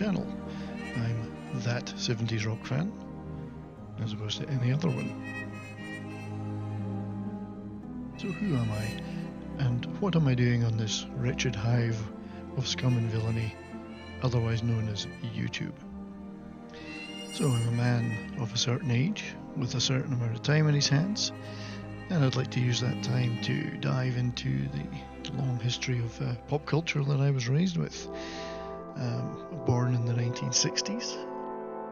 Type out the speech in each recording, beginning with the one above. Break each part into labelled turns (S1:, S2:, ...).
S1: channel. I'm that 70s rock fan, as opposed to any other one. So who am I, and what am I doing on this wretched hive of scum and villainy, otherwise known as YouTube? So I'm a man of a certain age, with a certain amount of time in his hands, and I'd like to use that time to dive into the long history of pop culture that I was raised with. Born in the 1960s,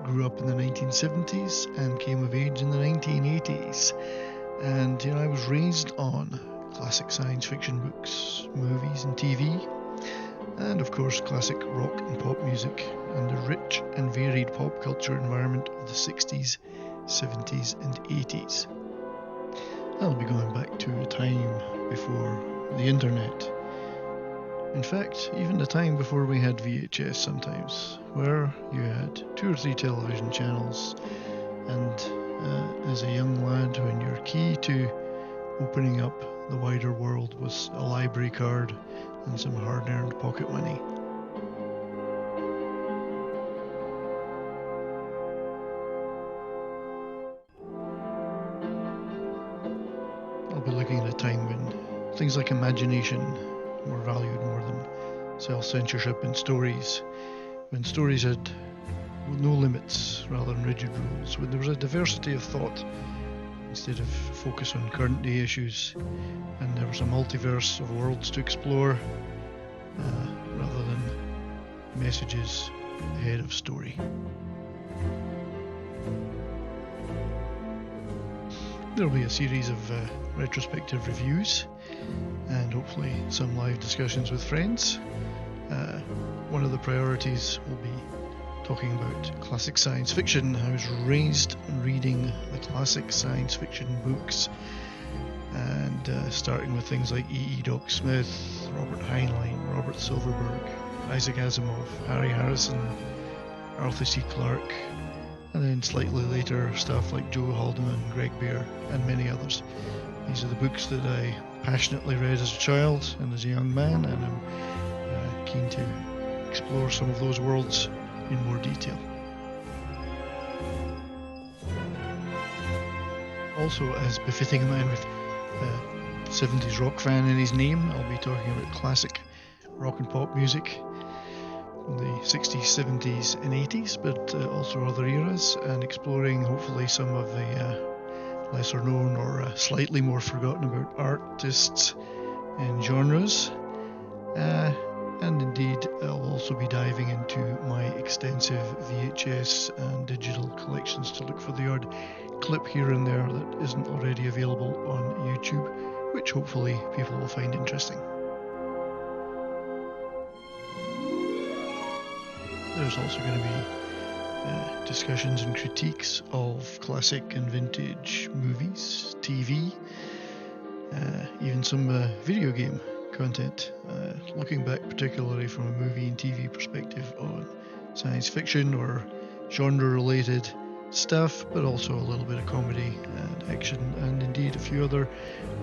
S1: grew up in the 1970s, and came of age in the 1980s. And I was raised on classic science fiction books, movies and TV, and of course classic rock and pop music, and the rich and varied pop culture environment of the 60s, 70s and 80s. I'll be going back to a time before the internet. In fact, even the time before we had VHS sometimes, where you had 2 or 3 television channels, and as a young lad, when your key to opening up the wider world was a library card and some hard-earned pocket money. I'll be looking at a time when things like imagination were valued more than self-censorship in stories, when stories had no limits rather than rigid rules, when there was a diversity of thought instead of focus on current day issues, and there was a multiverse of worlds to explore rather than messages ahead of story. There'll be a series of retrospective reviews and hopefully some live discussions with friends. One of the priorities will be talking about classic science fiction. I was raised reading the classic science fiction books, and starting with things like E.E. Doc Smith, Robert Heinlein, Robert Silverberg, Isaac Asimov, Harry Harrison, Arthur C. Clarke, and then slightly later stuff like Joe Haldeman, Greg Bear, and many others. These are the books that I passionately read as a child and as a young man, and I'm keen to explore some of those worlds in more detail. Also, as befitting a man with a 70s rock fan in his name, I'll be talking about classic rock and pop music from the 60s, 70s and 80s, but also other eras, and exploring hopefully some of the lesser known or slightly more forgotten about artists and genres. And indeed, I'll also be diving into my extensive VHS and digital collections to look for the odd clip here and there that isn't already available on YouTube, which hopefully people will find interesting. There's also going to be discussions and critiques of classic and vintage movies, TV, even some video game content, looking back particularly from a movie and TV perspective on science fiction or genre related stuff, but also a little bit of comedy and action, and indeed a few other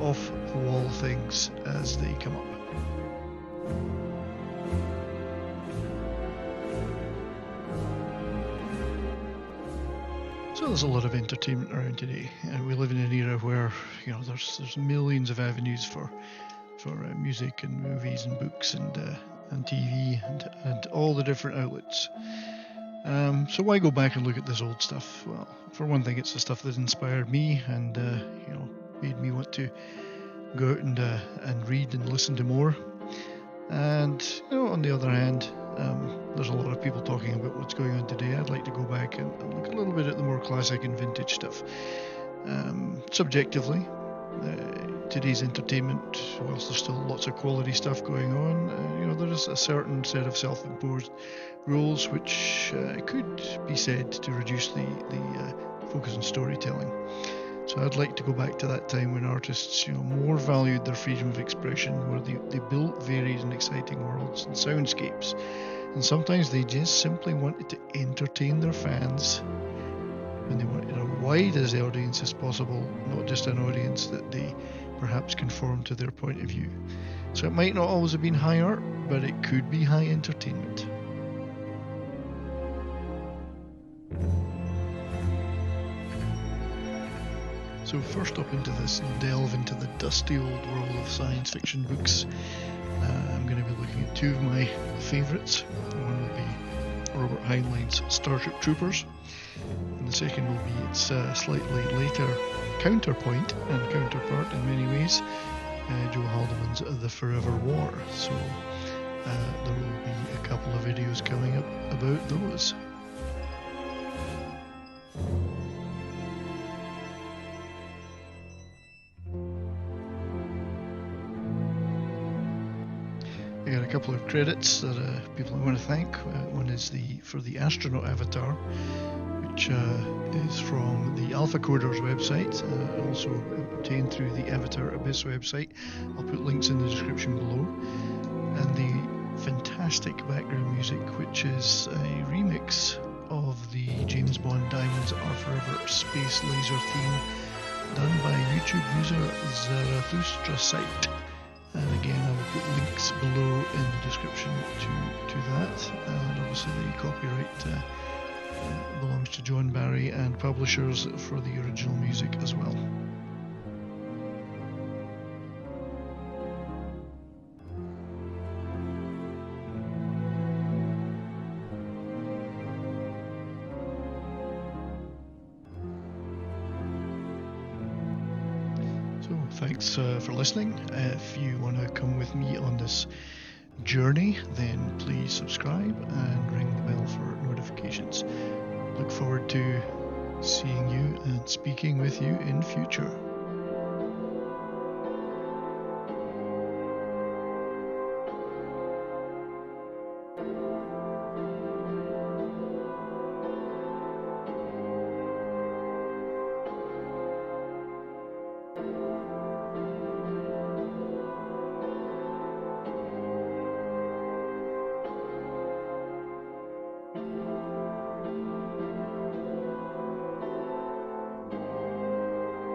S1: off the wall things as they come up. So there's a lot of entertainment around today, and we live in an era where there's millions of avenues for music and movies and books and TV and all the different outlets. So why go back and look at this old stuff? Well, for one thing, it's the stuff that inspired me and made me want to go out and read and listen to more. And on the other hand, there's a lot of people talking about what's going on today. I'd like to go back and look a little bit at the more classic and vintage stuff. Subjectively, today's entertainment, whilst there's still lots of quality stuff going on, there is a certain set of self-imposed rules which could be said to reduce the focus on storytelling. So I'd like to go back to that time when artists, more valued their freedom of expression, where they built varied and exciting worlds and soundscapes, and sometimes they just simply wanted to entertain their fans, and they wanted a wide as audience as possible, not just an audience that they perhaps conform to their point of view. So it might not always have been high art, but it could be high entertainment. So first up into this delve into the dusty old world of science fiction books, I'm going to be looking at two of my favourites. One will be Robert Heinlein's Starship Troopers, and the second will be its slightly later counterpoint and counterpart in many ways, Joe Haldeman's The Forever War. So there will be a couple of videos coming up about those. I got a couple of credits that people I want to thank. One is for the astronaut avatar, which is from the Alpha Coders website, also obtained through the Avatar Abyss website. I'll put links in the description below. And the fantastic background music, which is a remix of the James Bond Diamonds Are Forever Space Laser theme, done by YouTube user Zarathustra Site. And again, I will put links below in the description to that. And obviously the copyright belongs to John Barry and publishers for the original music as well. So thanks for listening. If you want to come with me on this journey, then please subscribe and ring the bell for notifications. Look forward to seeing you and speaking with you in future.